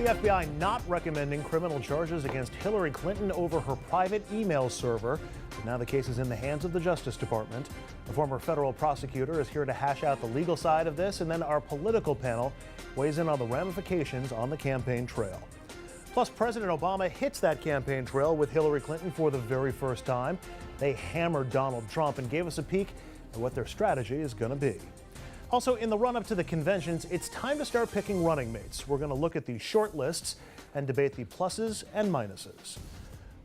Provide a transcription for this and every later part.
The FBI not recommending criminal charges against Hillary Clinton over her private email server. But now the case is in the hands of the Justice Department. The former federal prosecutor is here to hash out the legal side of this, and then our political panel weighs in on the ramifications on the campaign trail. Plus, President Obama hits that campaign trail with Hillary Clinton for the very first time. They hammered Donald Trump and gave us a peek at what their strategy is going to be. Also, in the run-up to the conventions, it's time to start picking running mates. We're going to look at the short lists and debate the pluses and minuses.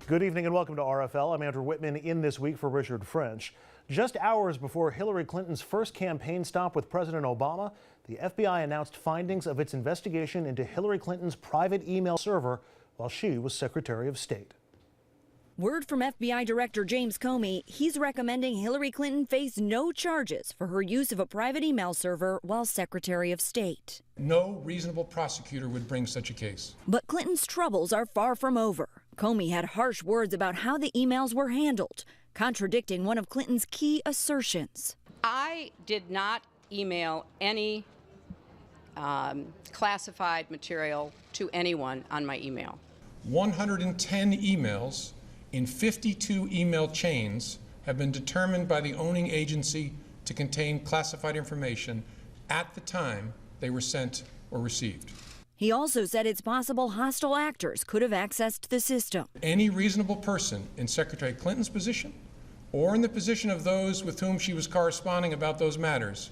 Good evening and welcome to RFL. I'm Andrew Whitman in this week for Richard French. Just hours before Hillary Clinton's first campaign stop with President Obama, the FBI announced findings of its investigation into Hillary Clinton's private email server while she was Secretary of State. Word from FBI Director James Comey, he's recommending Hillary Clinton face no charges for her use of a private email server while Secretary of State. No reasonable prosecutor would bring such a case. But Clinton's troubles are far from over. Comey had harsh words about how the emails were handled, contradicting one of Clinton's key assertions. I did not email any classified material to anyone on my email. 110 emails in 52 email chains have been determined by the owning agency to contain classified information at the time they were sent or received. He also said it's possible hostile actors could have accessed the system. Any reasonable person in Secretary Clinton's position or in the position of those with whom she was corresponding about those matters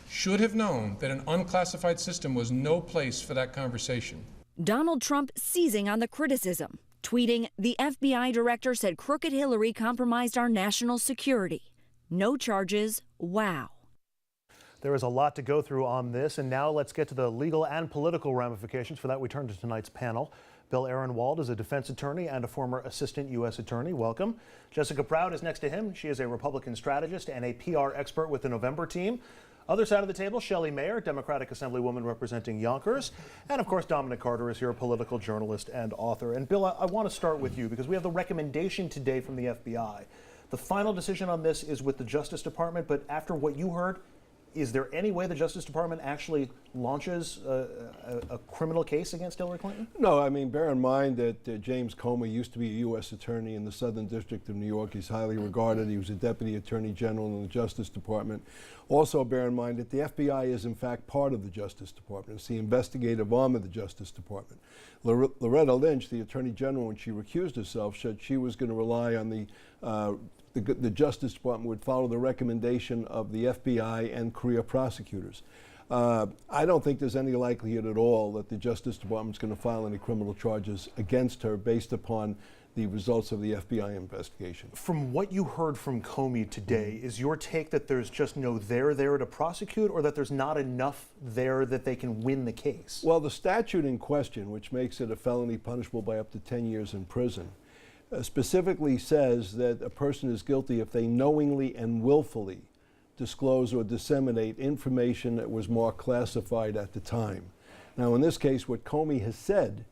should have known that an unclassified system was no place for that conversation. Donald Trump seizing on the criticism, tweeting, "The FBI director said crooked Hillary compromised our national security. No charges, wow." There is a lot to go through on this, and now let's get to the legal and political ramifications. For that, we turn to tonight's panel. Bill Ehrenwald is a defense attorney and a former assistant U.S. attorney. Welcome. Jessica Proud is next to him. She is a Republican strategist and a PR expert with the November team. Other side of the table, Shelley Mayer, Democratic Assemblywoman representing Yonkers. And of course, Dominic Carter is here, a political journalist and author. And Bill, I want to start with you because we have the recommendation today from the FBI. The final decision on this is with the Justice Department, but after what you heard, is there any way the Justice Department actually launches a criminal case against Hillary Clinton? No, I mean, bear in mind that James Comey used to be a U.S. attorney in the Southern District of New York. He's highly regarded. He was a deputy attorney general in the Justice Department. Also, bear in mind that the FBI is, in fact, part of the Justice Department. It's the investigative arm of the Justice Department. Loretta Lynch, the attorney general, when she recused herself, said she was going to rely on the Justice Department would follow the recommendation of the FBI and career prosecutors. I don't think there's any likelihood at all that the Justice Department's going to file any criminal charges against her based upon the results of the FBI investigation. From what you heard from Comey today, is your take that there's just no there to prosecute, or that there's not enough there that they can win the case? Well, the statute in question, which makes it a felony punishable by up to 10 years in prison, specifically says that a person is guilty if they knowingly and willfully disclose or disseminate information that was marked classified at the time. Now, in this case, what Comey has said,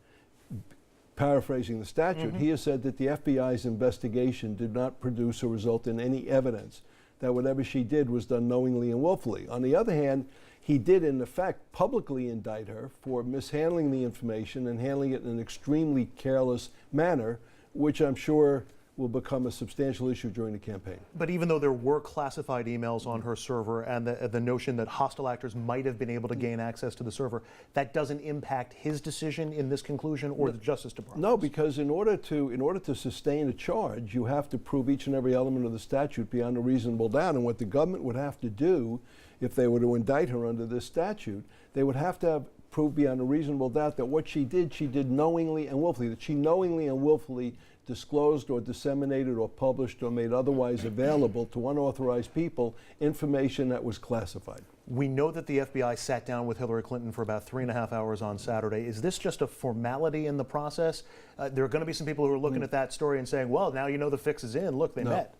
paraphrasing the statute, he has said that the FBI's investigation did not produce or result in any evidence that whatever she did was done knowingly and willfully. On the other hand, he did, in effect, publicly indict her for mishandling the information and handling it in an extremely careless manner, which I'm sure will become a substantial issue during the campaign. But even though there were classified emails on her server and the notion that hostile actors might have been able to gain access to the server, that doesn't impact his decision in this conclusion or the Justice Department? No, because in order to sustain a charge, you have to prove each and every element of the statute beyond a reasonable doubt. And what the government would have to do, if they were to indict her under this statute, they would have to have prove beyond a reasonable doubt that what she did knowingly and willfully, that she knowingly and willfully disclosed or disseminated or published or made otherwise available to unauthorized people information that was classified. We know that the FBI sat down with Hillary Clinton for about 3.5 hours on Saturday. Is this just a formality in the process? There are going to be some people who are looking at that story and saying, well, now you know the fix is in. Look, they met.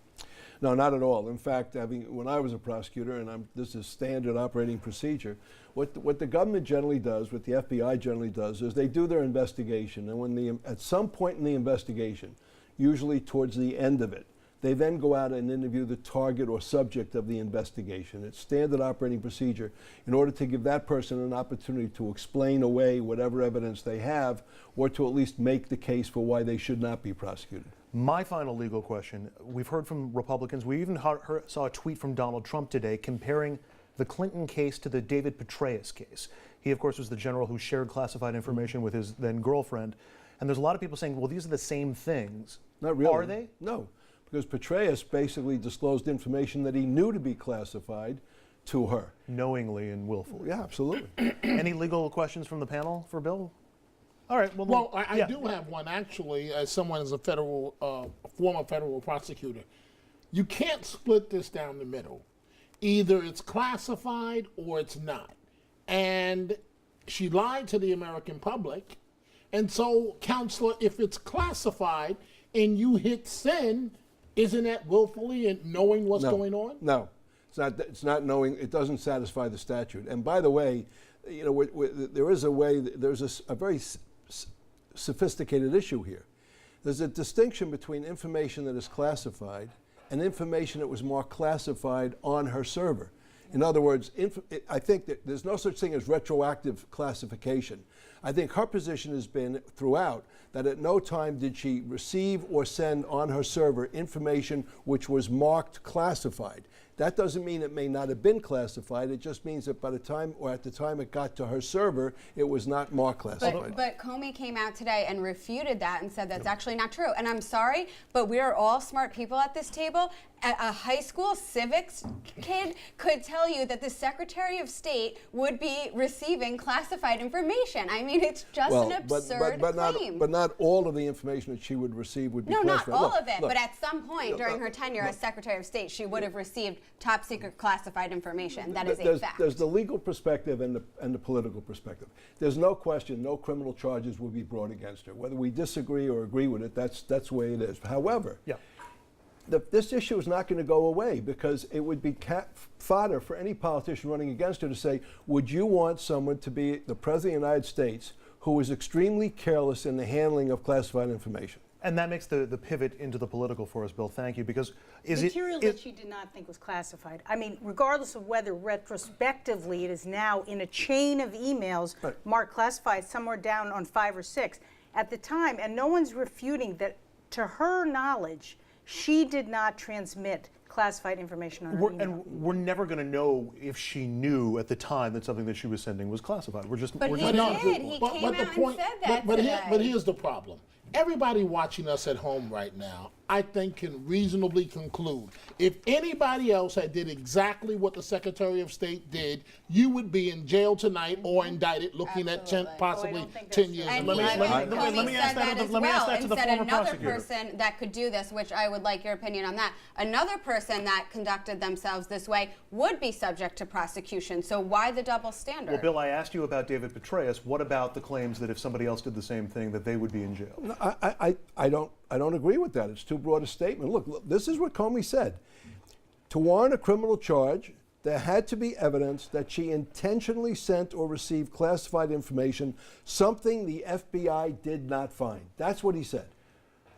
No, not at all. In fact, when I was a prosecutor, and this is standard operating procedure, what the government generally does, what the FBI generally does, is they do their investigation, and when at some point in the investigation, usually towards the end of it, They then go out and interview the target or subject of the investigation. It's standard operating procedure in order to give that person an opportunity to explain away whatever evidence they have, or to at least make the case for why they should not be prosecuted. My final legal question, we've heard from Republicans, we even saw a tweet from Donald Trump today comparing the Clinton case to the David Petraeus case. He, of course, was the general who shared classified information with his then girlfriend. And there's a lot of people saying, well, these are the same things. Not really. Are they? No, because Petraeus basically disclosed information that he knew to be classified to her. Knowingly and willfully. Yeah, absolutely. Any legal questions from the panel for Bill? All right. Well, I do have one, actually, as someone as a former federal prosecutor. You can't split this down the middle. Either it's classified or it's not. And she lied to the American public. And so, counselor, if it's classified and you hit send, isn't that willfully and knowing what's going on? No, it's not knowing. It doesn't satisfy the statute. And by the way, you know, there is a way. There's a very sophisticated issue here. There's a distinction between information that is classified and information that was marked classified on her server. In other words, I think that there's no such thing as retroactive classification. I think her position has been throughout that at no time did she receive or send on her server information which was marked classified. That doesn't mean it may not have been classified. It just means that by the time, or at the time it got to her server, it was not marked classified. But Comey came out today and refuted that and said that's actually not true. And I'm sorry, but we are all smart people at this table. A high school civics kid could tell you that the Secretary of State would be receiving classified information. I mean, it's just an absurd claim. But not all of the information that she would receive would be classified. No, not all of it. But at some point during her tenure as Secretary of State, she would have received top secret classified information. That is a fact. There's the legal perspective and the political perspective. There's no question no criminal charges will be brought against her. Whether we disagree or agree with it, that's the way it is. However, this issue is not going to go away, because it would be fodder for any politician running against her to say, would you want someone to be the President of the United States who is extremely careless in the handling of classified information? And that makes the pivot into the political for us, Bill. Thank you. Because material that she did not think was classified. I mean, regardless of whether retrospectively it is now in a chain of emails marked classified somewhere down on 5 or 6 at the time, and no one's refuting that, to her knowledge, she did not transmit classified information on her email. And we're never going to know if she knew at the time that something that she was sending was classified. But he did. He came out and said that today. But here's the problem. Everybody watching us at home right now, I think, can reasonably conclude if anybody else had did exactly what the Secretary of State did, you would be in jail tonight or indicted, looking at possibly 10 years. And let me ask that to the former another prosecutor. person that could do this, which I would like your opinion on that. Another person that conducted themselves this way would be subject to prosecution. So why the double standard? Well, Bill, I asked you about David Petraeus. What about the claims that if somebody else did the same thing, that they would be in jail? No, I don't agree with that. It's too broad a statement. Look, this is what Comey said. To warrant a criminal charge, there had to be evidence that she intentionally sent or received classified information, something the FBI did not find. That's what he said.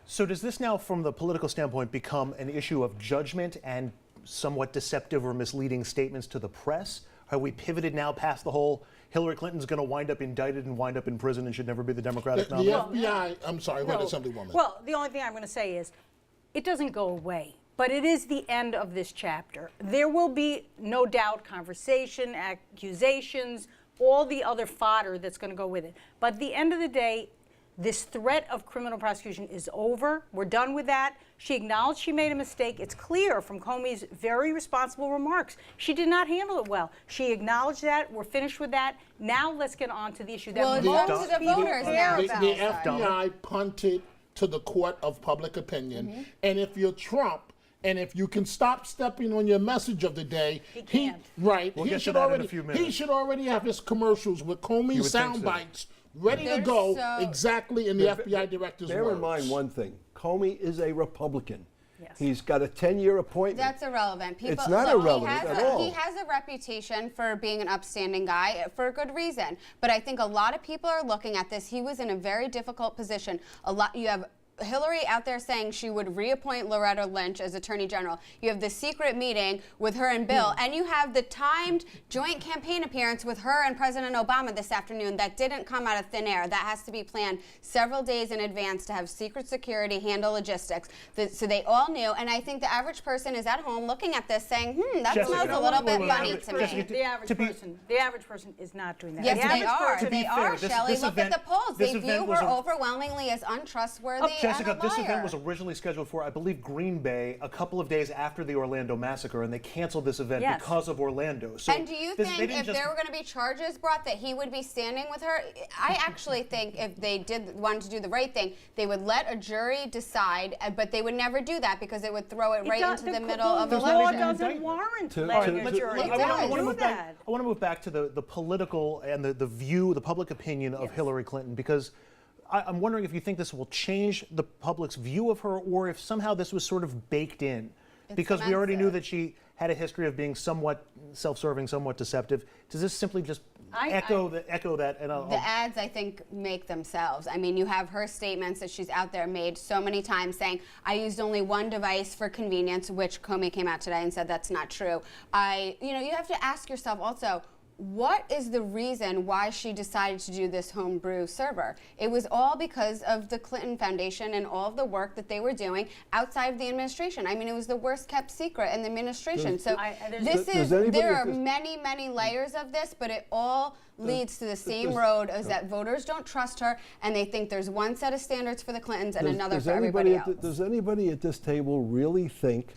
So does this now, from the political standpoint, become an issue of judgment and somewhat deceptive or misleading statements to the press? Have we pivoted now past the whole Hillary Clinton's going to wind up indicted and wind up in prison and should never be the Democratic nominee? The FBI, I'm sorry, what is Assemblywoman? Well, the only thing I'm going to say is it doesn't go away, but it is the end of this chapter. There will be, no doubt, conversation, accusations, all the other fodder that's going to go with it. But at the end of the day, this threat of criminal prosecution is over. We're done with that. She acknowledged she made a mistake. It's clear from Comey's very responsible remarks. She did not handle it well. She acknowledged that. We're finished with that. Now let's get on to the issue that most of the voters now the FBI punted to the court of public opinion. And if you're Trump, and if you can stop stepping on your message of the day, he should already have his commercials with Comey sound bites ready to go exactly in the FBI director's words. Bear in mind one thing. Comey is a Republican. Yes. He's got a 10-year appointment. That's irrelevant. It's not irrelevant at all. He has a reputation for being an upstanding guy for a good reason. But I think a lot of people are looking at this. He was in a very difficult position. You have Hillary out there saying she would reappoint Loretta Lynch as Attorney General. You have the secret meeting with her and Bill, and you have the timed joint campaign appearance with her and President Obama this afternoon that didn't come out of thin air. That has to be planned several days in advance to have secret security handle logistics. So they all knew, and I think the average person is at home looking at this saying, that Jessica, smells a little bit funny to me. The average person is not doing that. Yes, The they are. person- They are, this- Shelley. this Look event- at the polls. this They event view was her a- overwhelmingly as untrustworthy Jessica, and a this liar. event was originally scheduled for, I believe, Green Bay a couple of days after the Orlando massacre, and they canceled this event Yes. because of Orlando. So And do you they think didn't if just- there were going to be charges brought that he would be standing with her? I actually think if they wanted to do the right thing, they would let a jury decide, but they would never do that because it would throw it right into the middle of the election. law even doesn't indictment. warrant To- letting to- a jury It I does. want to do move that. back. I want to move back to the political and the view, the public opinion of Hillary Clinton, because I'm wondering if you think this will change the public's view of her, or if somehow this was sort of baked in, because we already knew that she had a history of being somewhat self-serving, somewhat deceptive. Does this simply just echo that? And The ads, I think, make themselves. I mean, you have her statements that she's out there made so many times saying, I used only one device for convenience, which Comey came out today and said that's not true. You have to ask yourself also, what is the reason why she decided to do this homebrew server? It was all because of the Clinton Foundation and all of the work that they were doing outside of the administration. I mean, it was the worst kept secret in the administration. There are many, many layers of this, but it all leads to the same road, is that voters don't trust her and they think there's one set of standards for the Clintons and another for everybody else. Does anybody at this table really think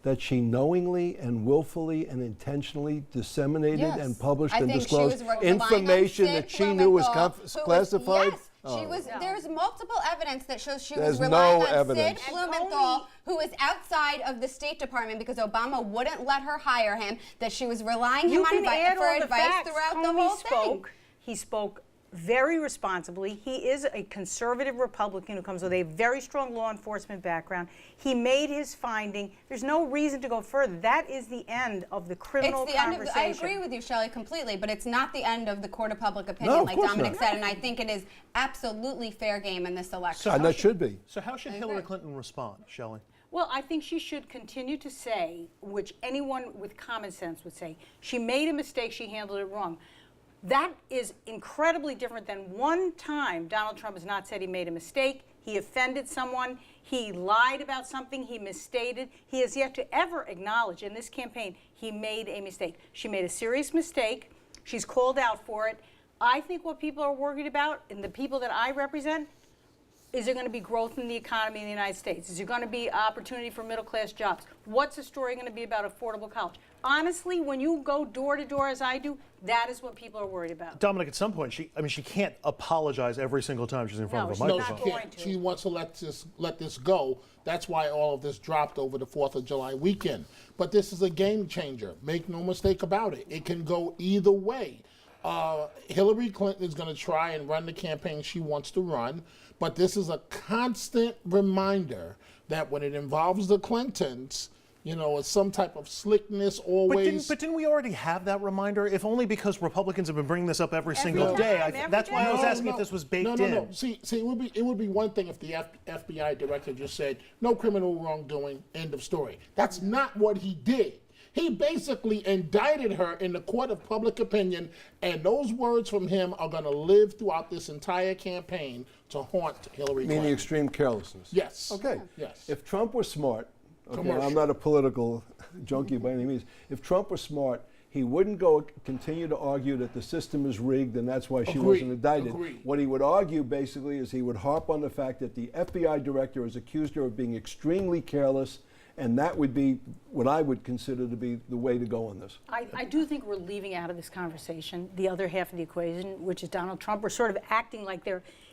that she knowingly and willfully and intentionally disseminated and published and disclosed information that she knew was classified? Yes, there's multiple evidence that shows she There's was relying no on evidence. Sid Blumenthal, who was outside of the State Department because Obama wouldn't let her hire him, that she was relying him on for advice throughout the whole thing. He spoke very responsibly. He is a conservative Republican who comes with a very strong law enforcement background. He made his finding. There's no reason to go further. That is the end of the criminal conversation. I agree with you, Shelley, completely, but it's not the end of the court of public opinion, like Dominic said, and I think it is absolutely fair game in this election. And that should be. So how should Hillary Clinton respond, Shelley? Well, I think she should continue to say, which anyone with common sense would say, she made a mistake, she handled it wrong. That is incredibly different than one time Donald Trump has not said he made a mistake, he offended someone, he lied about something, he misstated. He has yet to ever acknowledge in this campaign he made a mistake. She made a serious mistake. She's called out for it. I think what people are worried about, and the people that I represent, is there going to be growth in the economy in the United States? Is there going to be opportunity for middle-class jobs? What's the story going to be about affordable college? Honestly, when you go door to door as I do, that is what people are worried about. Dominic, at some point, she can't apologize every single time she's in front of a No, microphone. she's not going to. She wants to let this go. That's why all of this dropped over the 4th of July weekend. But this is a game changer. Make no mistake about it. It can go either way. Hillary Clinton is going to try and run the campaign she wants to run, but this is a constant reminder that when it involves the Clintons, it's some type of slickness always. But didn't we already have that reminder? If only because Republicans have been bringing this up every single day. That's why I was asking if this was baked in. No. See, it would be one thing if the FBI director just said, no criminal wrongdoing, end of story. That's not what he did. He basically indicted her in the court of public opinion, and those words from him are going to live throughout this entire campaign to haunt Hillary Clinton. Meaning extreme carelessness. Yes. Okay. Yes. If Trump was smart, I'm not a political junkie by any means. If Trump was smart, he wouldn't continue to argue that the system is rigged and that's why she wasn't indicted. Agreed. What he would argue basically is he would harp on the fact that the FBI director has accused her of being extremely careless, and that would be what I would consider to be the way to go on this. I do think we're leaving out of this conversation the other half of the equation, which is Donald Trump. We're sort of acting like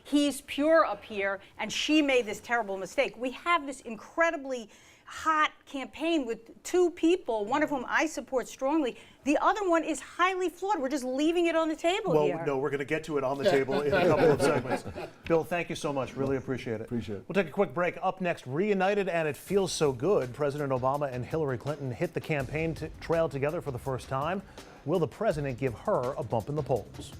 he's pure up here and she made this terrible mistake. We have this incredibly hot campaign with two people, one of whom I support strongly. The other one is highly flawed. We're just leaving it on the table here. Well, no, we're going to get to it on the table in a couple of segments. Bill, thank you so much. Really appreciate it. Appreciate it. We'll take a quick break. Up next, reunited, and it feels so good. President Obama and Hillary Clinton hit the campaign trail together for the first time. Will the president give her a bump in the polls?